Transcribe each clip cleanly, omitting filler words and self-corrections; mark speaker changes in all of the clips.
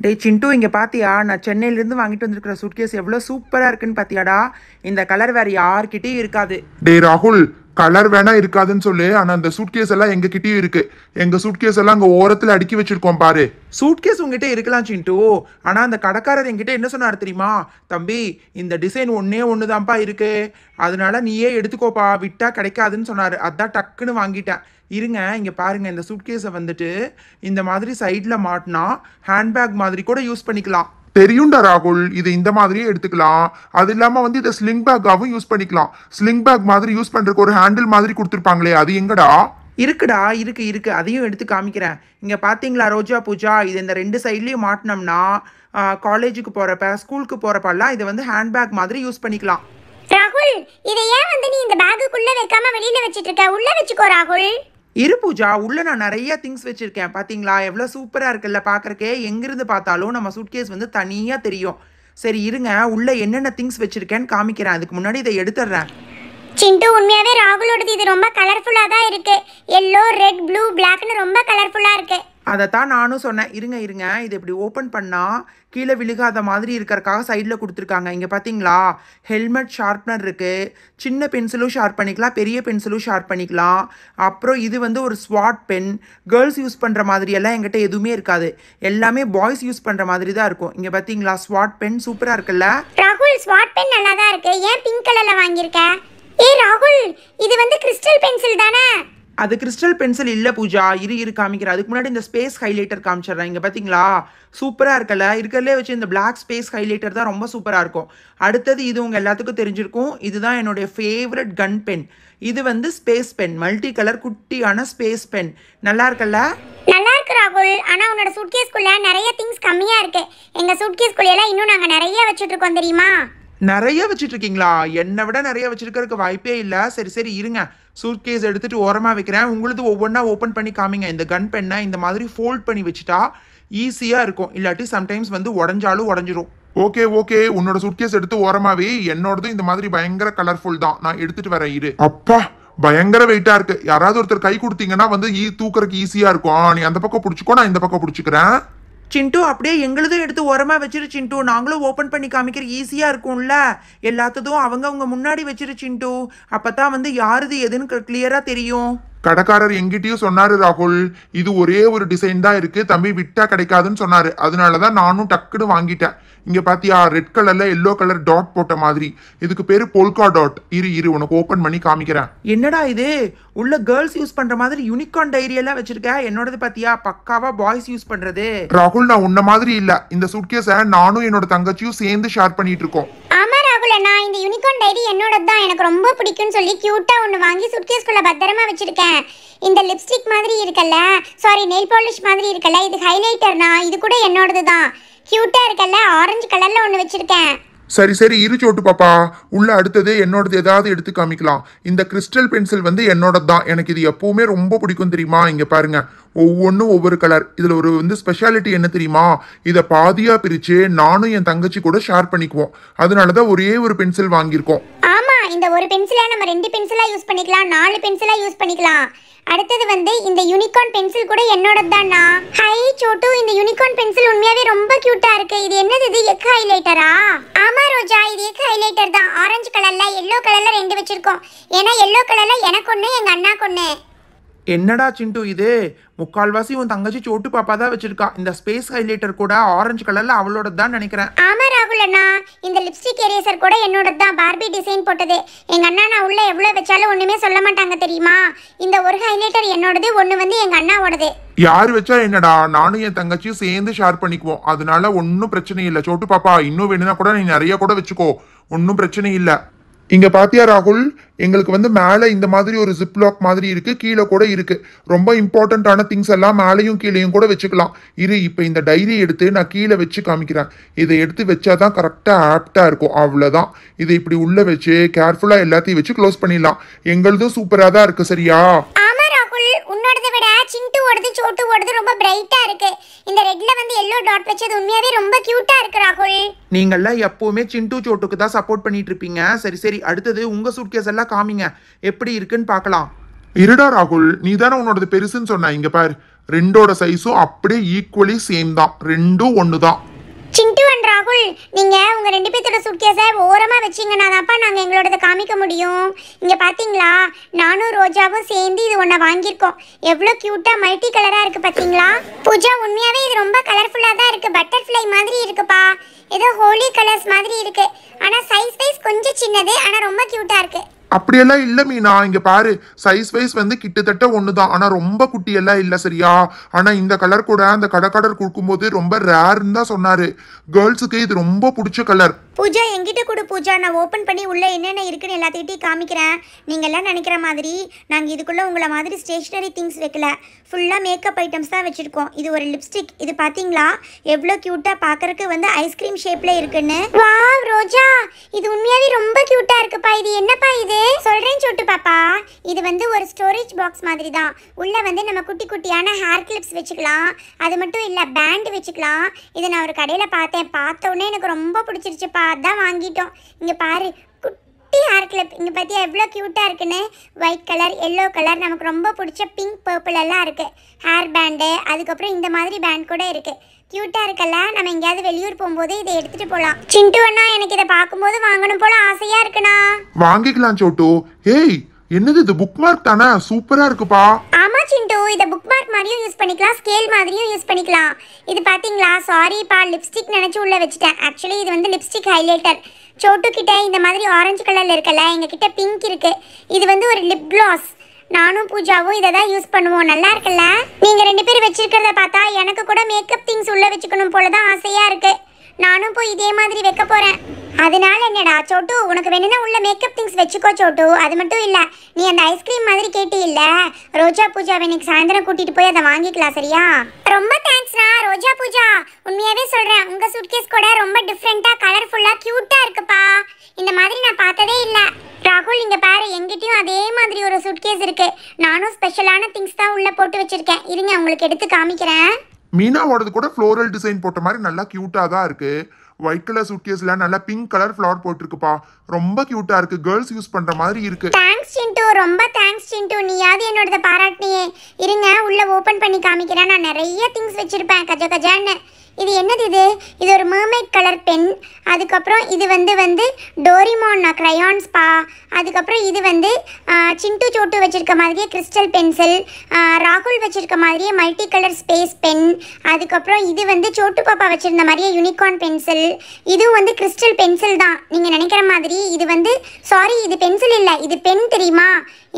Speaker 1: டேய் சிண்டு இங்கே பாத்தியா நான் சென்னையிலேருந்து வாங்கிட்டு வந்திருக்கிற சூட்கேஸ் எவ்வளோ சூப்பராக இருக்குன்னு பாத்தியாடா. இந்த கலர் வேறு யார்கிட்டயும் இருக்காது.
Speaker 2: டே ராகுல், கலர் வேணா இருக்காதுன்னு சொல்லு, ஆனா அந்த சூட்கேஸ் எல்லாம் எங்க கிட்டயும் இருக்கு. எங்க சூட்கேஸ் எல்லாம் அங்க ஓரத்துல அடுக்கி வச்சிருக்கோம் பாரு.
Speaker 1: சூட்கேஸ் உங்ககிட்ட இருக்கலாம் சிண்டு, ஆனால் அந்த கடைக்காரர் என்கிட்ட என்ன சொன்னார் தெரியுமா? தம்பி, இந்த டிசைன் ஒன்றே ஒன்று தான்ப்பா இருக்கு, அதனால நீயே எடுத்துக்கோப்பா, விட்டா கிடைக்காதுன்னு சொன்னார். அதான் டக்குன்னு வாங்கிட்டேன். இருங்க இங்கே பாருங்க, இந்த சூட்கேஸை வந்துட்டு இந்த மாதிரி சைடில் மாட்டினா ஹேண்ட்பேக் மாதிரி கூட யூஸ் பண்ணிக்கலாம்.
Speaker 2: தெரியும்டா ராகுல், இது இந்த மாதிரியே எடுத்துக்கலாம். அது இல்லாம இதை ஸ்லிங் பேக்காவும் யூஸ் பண்ணிக்கலாம். ஸ்லிங் பேக் மாதிரி யூஸ் பண்றதுக்கு ஒரு ஹேண்டில் மாதிரி கொடுத்துருப்பாங்களே, அது எங்கடா?
Speaker 1: இருக்குடா, இருக்கு, அதையும் எடுத்து காமிக்கிறேன். இங்கே பார்த்தீங்களா ரோஜா பூஜா, இது இந்த ரெண்டு சைட்லேயும் மாட்டினோம்னா காலேஜுக்கு போகிறப்ப ஸ்கூலுக்கு போகிறப்பெல்லாம் இதை வந்து ஹேண்ட்பேக் மாதிரி யூஸ் பண்ணிக்கலாம்.
Speaker 3: ராகுல், இதை ஏன் நீ இந்த பேக்குக்குள்ளே வைக்காம வெளியில் வச்சிட்டு இருக்க? உள்ளே வச்சுக்கோ ராகுல்.
Speaker 1: இரு பூஜா, உள்ள நான் நிறைய திங்ஸ் வச்சிருக்கேன். பார்த்தீங்களா எவ்வளோ சூப்பராக இருக்குல்ல பார்க்குறக்கே. எங்கிருந்து பார்த்தாலும் நம்ம சூட்கேஸ் வந்து தனியாக தெரியும். சரி இருங்க, உள்ள என்னென்ன திங்ஸ் வச்சிருக்கேன்னு காமிக்கிறேன். அதுக்கு முன்னாடி இதை எடுத்துடுறேன்.
Speaker 3: சிண்டு, உண்மையாவே ராகுலோடது இது ரொம்ப கலர்ஃபுல்லாக தான் இருக்கு. எல்லோ, ரெட், ப்ளூ, பிளாக்னு ரொம்ப கலர்ஃபுல்லாக இருக்கு.
Speaker 1: அதைத்தான் நானும் சொன்னேன். இருங்க, இது இப்படி ஓப்பன் பண்ணால் கீழே விழுகாத மாதிரி இருக்கிறக்காக சைடில் கொடுத்துருக்காங்க. இங்கே பார்த்தீங்களா ஹெல்மெட் ஷார்ப்னர் இருக்குது. சின்ன பென்சிலும் ஷார்ப் பண்ணிக்கலாம், பெரிய பென்சிலும் ஷார்ப் பண்ணிக்கலாம். அப்புறம் இது வந்து ஒரு ஸ்வாட் பென். கேர்ள்ஸ் யூஸ் பண்ணுற மாதிரியெல்லாம் என்கிட்ட எதுவுமே இருக்காது, எல்லாமே பாய்ஸ் யூஸ் பண்ணுற மாதிரி தான் இருக்கும். இங்கே பார்த்தீங்களா ஸ்வாட் பென் சூப்பராக இருக்குல்ல?
Speaker 3: ராகுல், ஸ்வாட் பென் நல்லா தான் இருக்கு. ஏன் பிங்க் கலரில் வாங்கியிருக்க? ராகுல், இது வந்து கிறிஸ்டல் பென்சில் தானே?
Speaker 1: அது கிறிஸ்டல் பென்சில் இல்லை பூஜா. இரு காமிக்கிறேன். அதுக்கு முன்னாடி இந்த ஸ்பேஸ் ஹைலைட்டர் காமிச்சிடுறேன். இங்கே பார்த்தீங்களா சூப்பராக இருக்கல? இருக்கிறதுலே வச்சு இந்த பிளாக் ஸ்பேஸ் ஹைலைட்டர் தான் ரொம்ப சூப்பராக இருக்கும். அடுத்தது இது உங்கள் எல்லாத்துக்கும் தெரிஞ்சிருக்கும், இதுதான் என்னுடைய ஃபேவரட் கன் பென். இது வந்து ஸ்பேஸ் பென், மல்டி கலர் குட்டியான ஸ்பேஸ் பென். நல்லா இருக்கல்ல?
Speaker 3: நல்லா இருக்கு ராகுல். ஆனால் உன்னோட சூட்கேஸ்குள்ளே நிறைய திங்ஸ் கம்மியாக இருக்கு. எங்கள் சூட்கேஸ்குள்ளெல்லாம் இன்னும் நாங்கள் நிறைய வச்சுட்டு இருக்கோம் தெரியுமா?
Speaker 1: நிறைய வச்சுட்டு இருக்கீங்களா? என்னை விட நிறைய வச்சிருக்கிறதுக்கு வாய்ப்பே இல்லை. சரி இருங்க, சூட்கேஸ் எடுத்துட்டு ஓரமாக வைக்கிறேன். உங்களுக்கு ஒவ்வொன்றா ஓப்பன் பண்ணி காமிங்க. இந்த கன் பெண்ணை இந்த மாதிரி ஃபோல்ட் பண்ணி வச்சுட்டா ஈஸியாக இருக்கும், இல்லாட்டி சம்டைம்ஸ் வந்து உடஞ்சாலும் உடஞ்சிரும்.
Speaker 2: ஓகே, உன்னோட சூட்கேஸ் எடுத்து ஓரமாவே. என்னோடதும் இந்த மாதிரி பயங்கர கலர்ஃபுல் தான், நான் எடுத்துட்டு வரேன். இரு. அப்பா, பயங்கர வெயிட்டா இருக்கு. யாராவது ஒருத்தர் கை கொடுத்தீங்கன்னா வந்து தூக்குறதுக்கு ஈஸியா இருக்கும். நீ அந்த பக்கம் பிடிச்சிக்கோ, நான் இந்த பக்கம் பிடிச்சிக்கிறேன்.
Speaker 1: சிண்டு, அப்படியே எங்களுதும் எடுத்து உரமாக வச்சிரு சிண்டு. நாங்களும் ஓப்பன் பண்ணி காமிக்கிற ஈஸியாக இருக்கும்ல. எல்லாத்ததும் அவங்க முன்னாடி வச்சிரு சிண்டு. அப்போ தான் வந்து யாருது எதுன்னு கிளியராக தெரியும்.
Speaker 2: கடைக்காரர் எங்கிட்டயும் சொன்னாரு ராகுல், இது ஒரே ஒரு டிசைன் தான் இருக்கு தம்பி, விட்டா கிடைக்காதுன்னு சொன்னாரு. அதனாலதான் நானும் டக்குன்னு வாங்கிட்டேன். இங்க பாத்தியா ரெட் கலர்ல எல்லோ கலர் டாட் போட்ட மாதிரி, இதுக்கு பேரு போல்கா டாட். இரு உனக்கு ஓபன் பண்ணி காமிக்கிறேன்.
Speaker 1: என்னடா இது, உள்ள கேர்ள்ஸ் யூஸ் பண்ற மாதிரி யூனிகார்ன் டைரி எல்லாம் வச்சிருக்க. என்னோடது பாத்தியா பக்காவா பாய்ஸ் யூஸ் பண்றது.
Speaker 2: ராகுல், நான் உன்ன மாதிரி இல்ல. இந்த சூட்கேஸை நானும் என்னோட தங்கச்சியும் சேர்ந்து ஷேர் பண்ணிட்டு இருக்கோம்.
Speaker 3: ஆமா ராகுல் அண்ணா, இந்த யூனிகார்ன் டைரி என்னோடது தான். எனக்கு ரொம்ப பிடிக்கும்னு சொல்லி கியூட்டா ஒன்று வாங்கி சூட்கேஸ்குள்ள பத்திரமா வச்சிருக்கேன். இந்த லிப்ஸ்டிக் மாதிரி இருக்கல்ல, சாரி நெயில் பாலிஷ் மாதிரி இருக்கல்ல, இது ஹைலைட்டர்னா, இது கூட என்னோடது தான். கியூட்டா இருக்கல்ல, ஆரஞ்சு கலர்ல ஒன்று வச்சிருக்கேன்.
Speaker 2: சரி இரு சோட்டு பாப்பா, உள்ள அடுத்தது என்னோடது ஏதாவது எடுத்து காமிக்கலாம். இந்த கிறிஸ்டல் பென்சில் வந்து என்னோடது தான். எனக்கு இது எப்பவுமே ரொம்ப பிடிக்கும் தெரியுமா? இங்க பாருங்க, ஒவ்வொன்றும் ஒவ்வொரு கலர். இதுல ஒரு வந்து ஸ்பெஷாலிட்டி என்ன தெரியுமா? இதை பாதியா பிரிச்சு நானும் என் தங்கச்சி கூட ஷேர் பண்ணிக்குவோம். அதனாலதான் ஒரே ஒரு பென்சில் வாங்கியிருக்கோம்.
Speaker 3: ஆமா, இந்த ஒரு பென்சிலா நம்ம 2 பென்சிலா யூஸ் பண்ணிக்கலாம், 4 பென்சிலா யூஸ் பண்ணிக்கலாம். அடுத்தது வந்து இந்த யூனிகார்ன் பென்சில் கூட என்னோடது தான்ண்ணா. ஹை சோட்டு, இந்த யூனிகார்ன் பென்சில் உண்மையாவே ரொம்ப கியூட்டா இருக்கு. இது என்னது? இது எக் ஹைலைட்டரா? ஆமா ரோஜா, இது எக் ஹைலைட்டர் தான். ஆரஞ்சு கலர்ல எல்லோ கலர்ல 2 வச்சிருக்கோம். ஏன்னா எல்லோ கலர்ல எனக்கு ஒன்று, எங்க அண்ணாக்கு ஒன்று.
Speaker 1: என்னடா சிண்டு இது, முக்கால்வாசி உன் தங்கச்சி சோட்டு பாப்பா தான் வச்சிருக்கா. இந்த ஸ்பேஸ் ஹைலைட்டர் கூட ஆரஞ்சு கலர்ல அவளோட தான் நினைக்கிறேன்.
Speaker 3: ஆமா ராகுல் அண்ணா, இந்த லிப்ஸ்டிக் எரேசர் கூட என்னோட தான். பார்பி டிசைன் போட்டது. எங்க அண்ணா நான் உள்ள எவ்வளவு வச்சாலும் ஒண்ணுமே சொல்ல மாட்டாங்க தெரியுமா? இந்த ஒரு ஹைலைட்டர் என்னோடது, ஒண்ணு வந்து எங்க அண்ணாவோடது.
Speaker 2: யாரு வச்சா என்னடா, நானும் என் தங்கச்சியும் சேர்ந்து ஷேர் பண்ணிக்குவோம். அதனால ஒன்னும் பிரச்சனை இல்லை. சோட்டு பாப்பா, இன்னும் வேணும்னா கூட நீ நிறைய கூட வச்சுக்கோ, ஒன்னும் பிரச்சனை இல்லை. இங்க பாத்தியா ராகுல், எங்களுக்கு வந்து மேல இந்த மாதிரி ஒரு ஜிப்லாக் மாதிரி இருக்கு, கீழே கூட இருக்கு. ரொம்ப இம்பார்ட்டன்டான திங்ஸ் எல்லாம் மேலையும் கீழையும் கூட வச்சுக்கலாம். இப்ப இந்த டைரி எடுத்து நான் கீழே வச்சு காமிக்கிறேன். இதை எடுத்து வச்சாதான் கரெக்டா ஆப்டா இருக்கும். அவ்வளவுதான். இதை இப்படி உள்ள வச்சு கேர்ஃபுல்லா எல்லாத்தையும் வச்சு க்ளோஸ் பண்ணிடலாம். எங்களுதும் சூப்பரா தான் இருக்கு. சரியா?
Speaker 3: ஆமா ராகுல், உன்னோடதை விட சிண்டுவோடது சோட்டுவோடது ரொம்ப பிரைட்டா இருக்கு. இந்த ரெட்ல வந்து எல்லோ டாட் வச்சது உண்மையாவே ரொம்ப கியூட்டா இருக்கு ராகுல்.
Speaker 1: நீங்கள்லாம் எப்பவுமே சிண்டு சோட்டுக்கு தான் சப்போர்ட் பண்ணிட்டு இருப்பீங்க. சரி அடுத்தது உங்க சூட்கேஸ் எல்லாம் காமிங்க, எப்படி இருக்குன்னு பார்க்கலாம்.
Speaker 2: இருடா ராகுல், நீ தானே உன்னோடது பெருசுன்னு சொன்ன. இங்க பாரு, ரெண்டோட சைஸும் அப்படியே ஈக்குவலி சேம் தான், ரெண்டும் ஒன்று தான்.
Speaker 3: சிண்டு அண்ட் ராகுல், நீங்க உங்க ரெண்டு பேர்த்தோட சூட்கேஸை ஓரமா வச்சீங்கன்னா தான்ப்பா நாங்க எங்களோடத காமிக்க முடியும். இங்க பாத்தீங்களா, நானும் ரோஜாவும் சேர்ந்து இது ஒன்ன வாங்கியிருக்கோம். எவ்வளவு கியூட்டா மல்டி கலரா இருக்கு பாத்தீங்களா? பூஜா, உண்மையாவே இது ரொம்ப கலர்ஃபுல்லா தான் இருக்கு. பட்டர்ஃப்ளை மாதிரி இருக்குப்பா, ஏதோ ஹோலி கலர்ஸ் மாதிரி இருக்கு. ஆனா சைஸ் வைஸ் கொஞ்சம் சின்னது, ஆனா ரொம்ப கியூட்டா இருக்கு.
Speaker 2: அப்படியெல்லாம் இல்ல மீனா, இங்க பாரு, சைஸ் வைஸ் வந்து கிட்டத்தட்ட ஒண்ணுதான், ஆனா ரொம்ப குட்டி எல்லாம் இல்ல சரியா. ஆனா இந்த கலர் கூட அந்த கடைக்காரர் கொடுக்கும்போது ரொம்ப ரேர்ன்னு தான் சொன்னாரு. கேர்ள்ஸுக்கு இது ரொம்ப பிடிச்ச கலர்.
Speaker 3: பூஜா, என்கிட்ட கொடு பூஜா, நான் ஓப்பன் பண்ணி உள்ள என்னென்ன இருக்குன்னு எல்லாத்தையும் காமிக்கிறேன். நீங்க எல்லாம் நினைக்கிற மாதிரி நாங்க இதுக்குள்ள உங்களை மாதிரி ஸ்டேஷனரி திங்ஸ் வைக்கல, ஃபுல்லா மேக்கப் ஐட்டம்ஸ் தான் வச்சிருக்கோம். இது ஒரு லிப்ஸ்டிக், இது பாத்தீங்களா எவ்வளோ கியூட்டா பார்க்கறதுக்கு வந்து ஐஸ்கிரீம் ஷேப்ல இருக்குன்னு. வாவ் ரோஜா, இது உண்மையாவே ரொம்ப கியூட்டா இருக்குப்பா. இது என்னப்பா இது? சொல்றேன் சொட்டு பாப்பா, இது வந்து ஒரு ஸ்டோரேஜ் பாக்ஸ் மாதிரி தான். உள்ள வந்து நம்ம குட்டி குட்டியான ஹேர் கிளிப்ஸ் வச்சுக்கலாம். அது மட்டும் இல்ல, பேண்ட் வச்சுக்கலாம். இதை நான் ஒரு கடையில பார்த்தேன், பார்த்த உடனே எனக்கு ரொம்ப பிடிச்சிருச்சுப்பா, அதான் வாங்கிட்டோம். இங்க பாரு, குட்டி ஹேர் கிளிப், இங்க பார்த்தியா எவ்வளோ கியூட்டா இருக்குன்னு. ஒயிட் கலர், எல்லோ கலர், நமக்கு ரொம்ப பிடிச்ச பிங்க் பர்பிள் எல்லாம் இருக்கு. ஹேர் பேண்டு, அதுக்கப்புறம் இந்த மாதிரி பேண்ட் கூட இருக்கு. கியூட்டா இருக்கல, நம்ம எங்கேயாவது வெளியூர் போகும்போது இதை எடுத்துட்டு போலாம். சிண்டு அண்ணா, எனக்கு இதை பார்க்கும்போது வாங்கணும் போல ஆசையா இருக்குண்ணா.
Speaker 2: வாங்கிக்கலாம் சோட்டு. ஏய், என்னது இது? புக் மார்க் தானே, சூப்பரா இருக்குப்பா.
Speaker 3: ஆமா சிண்டு, இத புக் மார்க் மாதிரியும் யூஸ் பண்ணிக்கலாம், ஸ்கேல் மாதிரியும் யூஸ் பண்ணிக்கலாம். இது பாத்தீங்களா, சாரிப்பா, லிப்ஸ்டிக் நினைச்சு உள்ள வச்சுட்டேன். ஆக்சுவலி இது வந்து லிப்ஸ்டிக் ஹைலைட்டர். சோட்டு கிட்ட இந்த மாதிரி ஆரஞ்சு கலர்ல இருக்குல்ல, எங்க கிட்ட பிங்க் இருக்கு. இது வந்து ஒரு லிப் கிளாஸ். நானும் பூஜாவும் இதை தான் யூஸ் பண்ணுவோம். நல்லா இருக்குல்ல? நீங்க ரெண்டு பேரும் வச்சிருக்கிறத பார்த்தா எனக்கு கூட மேக்கப் திங்ஸ் உள்ள வச்சுக்கணும் போலதான் ஆசையா இருக்கு. நானும் போய் இதே மாதிரி வைக்க போறேன். அதனால என்னடா சோட்டு, உனக்கு வேணும்னா உள்ள மேக்கப் திங்ஸ் வச்சுக்கோ சோட்டு. அது மட்டும் இல்ல, நீ அந்த ஐஸ்கிரீம் மாதிரி கேட்டி இல்ல, ரோஜா பூஜா இன்னைக்கு சாயந்தரம் கூட்டிட்டு போய் அதை வாங்கிக்கலாம், சரியா? ரொம்ப தேங்க்ஸ்ண்ணா ரோஜா பூஜா. உண்மையாவே சொல்றேன், உங்க சூட்கேஸ் கூட ரொம்ப டிஃப்ரெண்டா கலர்ஃபுல்லா கியூட்டா இருக்குப்பா. இந்த மாதிரி நான் பார்த்ததே இல்ல. ராகுல், இங்க பாரு, எங்கிட்டயும் அதே மாதிரி ஒரு சூட்கேஸ் இருக்கு. நானும் ஸ்பெஷலான திங்ஸ் தான் உள்ள போட்டு வச்சிருக்கேன். இருங்க, உங்களுக்கு எடுத்து காமிக்கிறேன்.
Speaker 2: மீனாவோடது கூட ஃப்ளோரல் டிசைன் போட்ட மாதிரி நல்லா கியூட்டா தான் இருக்கு. ஒயிட் கலர் சூட்கேஸ்ல நல்லா பிங்க் கலர் ஃப்ளவர் போட்டிருக்குப்பா, ரொம்ப கியூட்டா இருக்கு. கேர்ள்ஸ் யூஸ் பண்ற மாதிரி இருக்கு.
Speaker 3: தேங்க்ஸ் சிண்டு, ரொம்ப தேங்க்ஸ் சிண்டு, நீயாவது என்னோடத பாராட்டினியே. இருங்க, உள்ள ஓபன் பண்ணி காமிக்கிறேன். நான் நிறைய திங்ஸ் வச்சிருப்பேன் கஜ கஜான்னு. இது என்னது இது? இது ஒரு மர்மைட் கலர் பென். அதுக்கப்புறம் இது வந்து டோரிமான் க்ரையான்ஸ்பா. அதுக்கப்புறம் இது வந்து சிண்டு சோட்டு வச்சிருக்க மாதிரியே கிறிஸ்டல் பென்சில். ராகுல் வச்சிருக்க மாதிரியே மல்டி கலர் ஸ்பேஸ் பென். அதுக்கப்புறம் இது வந்து சோட்டு பாப்பா வச்சிருந்த மாதிரியே யூனிகார்ன் பென்சில். இதுவும் வந்து கிறிஸ்டல் பென்சில் தான், நீங்க நினைக்கிற மாதிரி. இது வந்து சாரி, இது பென்சில் இல்லை, இது பென், தெரியுமா?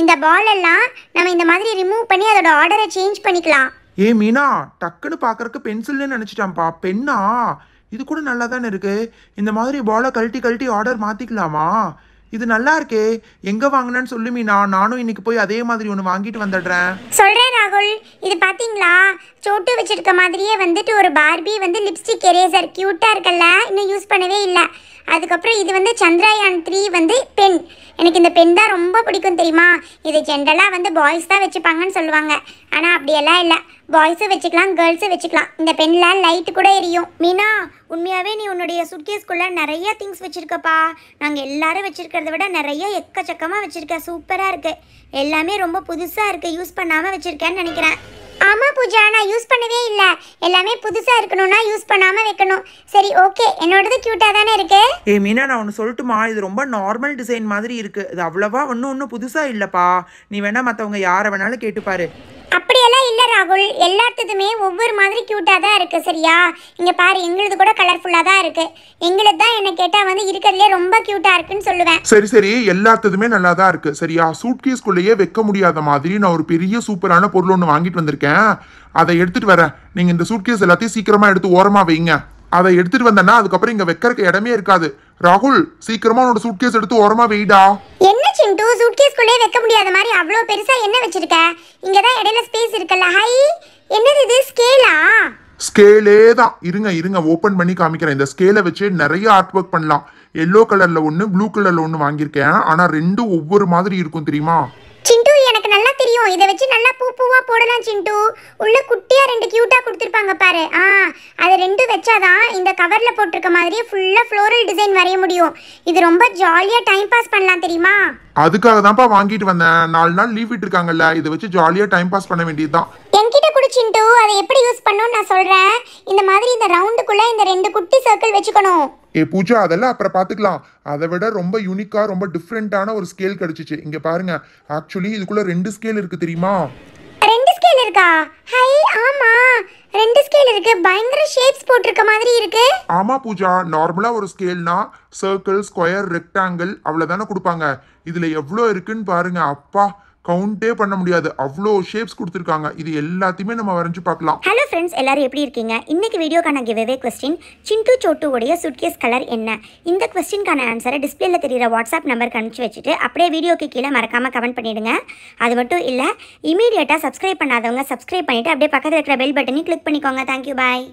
Speaker 3: இந்த பால் எல்லாம் நம்ம இந்த மாதிரி ரிமூவ் பண்ணி அதோட ஆர்டரை சேஞ்ச் பண்ணிக்கலாம்.
Speaker 1: ஏ மீனா, டக்குன்னு பார்க்கறக்கு பென்சில்னு நினச்சிட்டான்ப்பா. பென்னா? இது கூட நல்லா தானே இருக்கு. இந்த மாதிரி பாலை கழட்டி ஆர்டர் மாற்றிக்கலாமா? இது நல்லா இருக்கே. எங்கே வாங்கினேன்னு சொல்லு மீனா, நானும் இன்னைக்கு போய் அதே மாதிரி ஒன்று வாங்கிட்டு வந்துடுறேன்.
Speaker 3: சொல்கிறேன் ராகுல், இது பார்த்தீங்களா, சோட்டு வச்சிருக்க மாதிரியே வந்துட்டு ஒரு பார்பி வந்து லிப்ஸ்டிக் எரேசர். க்யூட்டாக இருக்கல்ல, இன்னும் யூஸ் பண்ணவே இல்லை. அதுக்கப்புறம் இது வந்து சந்திராயான் 3 வந்து பென். எனக்கு இந்த பென் தான் ரொம்ப பிடிக்கும் தெரியுமா. இது ஜென்ரலாக வந்து பாய்ஸ் தான் வச்சுப்பாங்கன்னு சொல்லுவாங்க, ஆனால் அப்படியெல்லாம் இல்லை, பாய்ஸும் வச்சுக்கலாம், கேர்ள்ஸும் வச்சுக்கலாம். இந்த பெண்ணில் லைட்டு கூட எரியும். மீனா, உண்மையாகவே நீ உன்னுடைய சுட்கேஸ்குள்ளே நிறைய திங்ஸ் வச்சுருக்கப்பா. நாங்கள் எல்லாரும் வச்சுருக்கிறத விட நிறைய எக்கச்சக்கமாக வச்சுருக்க. சூப்பராக இருக்குது, எல்லாமே ரொம்ப புதுசாக இருக்குது, யூஸ் பண்ணாமல் வச்சுருக்கேன்னு நினைக்கிறேன். ஆமாம் பூஜா, நான் யூஸ் பண்ணவே இல்லை. எல்லாமே புதுசாக இருக்கணும்னா யூஸ் பண்ணாமல் வைக்கணும். சரி, ஓகே, என்னோடது க்யூட்டாக தானே இருக்கு.
Speaker 1: ஏ மீனா, நான் ஒன்று சொல்லட்டுமா? இது ரொம்ப நார்மல் டிசைன் மாதிரி இருக்குது. இது அவ்வளோவா ஒன்றும் புதுசாக இல்லைப்பா. நீ வேணால் மற்றவங்க யாரை வேணாலும் கேட்டுப்பாரு.
Speaker 3: அப்படியெல்லாம் இல்லை ராகுல், எல்லாத்துக்குமே ஒவ்வொரு மாதிரி க்யூட்டாக தான் இருக்குது, சரியா? இங்கே பாரு, எங்களுது கூட கலர்ஃபுல்லாக தான் இருக்குது. எங்களுது தான் என்ன கேட்டால் வந்து இருக்கிறதுலே ரொம்ப க்யூட்டாக இருக்குன்னு சொல்லுவேன்.
Speaker 2: சரி, எல்லாத்துக்குமே நல்லா தான் இருக்கு சரியா. சூட்கேஸ்குள்ளேயே வைக்க முடியாத மாதிரி நான் ஒரு பெரிய சூப்பரான பொருள் ஒன்று வாங்கிட்டு வந்திருக்கேன். அதை எடுத்துட்டு வரேன். நீங்க இந்த சூட்கேஸ் எல்லாத்தையும் சீக்கிரமா எடுத்து ஓரமா வைங்க. அதை எடுத்துட்டு வந்தேன்னா அதுக்கப்புறம் இங்க வைக்கிறதுக்கு இடமே இருக்காது. ராகுல், சீக்கிரமா உன்னோட சூட்கேஸ் எடுத்து ஓரமா வைடா.
Speaker 3: என்ன சிண்டு, சூட்கேஸ்குள்ளே வைக்க முடியாத மாதிரி அவ்வளோ பெருசா என்ன வச்சிருக்க? இங்க தான் இடையில ஸ்பேஸ் இருக்குல்ல. ஹை, என்னது இது? ஸ்கேலா?
Speaker 2: ஸ்கேலே தான். இருங்க ஓபன் பண்ணி காமிக்கிறேன். இந்த ஸ்கேலை வச்சு நிறைய ஆர்ட் ஒர்க் பண்ணலாம். எல்லோ கலர்ல ஒன்று, ப்ளூ கலர்ல ஒன்று வாங்கியிருக்கேன். ஆனா ரெண்டும் ஒவ்வொரு மாதிரி இருக்கும் தெரியுமா?
Speaker 3: சிண்டு, எனக்கு நல்லா தெரியும். இதை வச்சு நல்லா பூவா போடலாம் சிண்டு. உள்ள குட்டியா 2 கியூட்டா கொடுத்துருப்பாங்க பாரு. அது 2 வச்சாதான் இந்த கவர்ல போட்டிருக்க மாதிரியே ஃபுல்லா ஃப்ளோரல் டிசைன் வரைய முடியும். இது ரொம்ப ஜாலியா டைம் பாஸ் பண்ணலாம் தெரியுமா.
Speaker 2: அதுக்காக தான்ப்பா வாங்கிட்டு வந்தேன். 4 நாள் லீவ் விட்டுருக்காங்கல்ல, இதை வச்சு ஜாலியா டைம் பாஸ் பண்ண வேண்டியதுதான்.
Speaker 3: என்கிட்ட கூட சிண்டு, அதை எப்படி யூஸ் பண்ணணும்னு நான் சொல்றேன். இந்த மாதிரி இந்த ரவுண்டுக்குள்ள இந்த 2 குட்டி சர்க்கிள் வச்சுக்கணும்.
Speaker 2: பூஜா அதெல்லாம் அப்புறம் பார்த்துக்கலாம். அதை விட ரொம்ப யூனிக்கா ரொம்ப டிஃப்ரெண்டான ஒரு ஸ்கேல் கிடைச்சிச்சு. இங்க பாருங்க, ஆக்சுவலி இதுக்குள்ள 2 ஸ்கேல் இருக்கு தெரியுமா?
Speaker 3: 2 ஸ்கேல் இருக்கா? ஹை, ஆமா 2 ஸ்கேல் இருக்கு. பயங்கர ஷேப்ஸ் போட்டிருக்க மாதிரி இருக்கு.
Speaker 2: ஆமா பூஜா, நார்மலா ஒரு ஸ்கேல்னா சர்க்கிள், ஸ்கொயர், ரெக்டாங்கிள் அவ்வளவுதானே கொடுப்பாங்க. இதுல எவ்வளோ இருக்குன்னு பாருங்க. அப்பா, கவுண்டே பண்ண முடியாது, அவ்வளோ ஷேப்ஸ் கொடுத்துருக்காங்க. இது எல்லாத்தையுமே நம்ம வரைஞ்சு பார்க்கலாம்.
Speaker 4: ஹலோ ஃப்ரெண்ட்ஸ், எல்லாரும் எப்படி இருக்கீங்க? இன்னைக்கு வீடியோக்கான கிவ்அவே கொஸ்டின், சிண்டு சோட்டுவோடைய சுட்கேஸ் கலர் என்ன? இந்த கொஸ்டின்கான ஆன்சரை டிஸ்பிளேல தெரியுற வாட்ஸ்அப் நம்பருக்கு அனுப்பிச்சு வச்சுட்டு அப்படியே வீடியோக்கு கீழே மறக்காம கமெண்ட் பண்ணிடுங்க. அது மட்டும் இல்லை, இமீடியட்டாக சப்ஸ்கிரைப் பண்ணாதவங்க சப்ஸ்கிரைப் பண்ணிட்டு அப்படியே பக்கத்தில் இருக்கிற பெல் பட்டனையும் கிளிக் பண்ணிக்கோங்க. தேங்க்யூ, பாய்.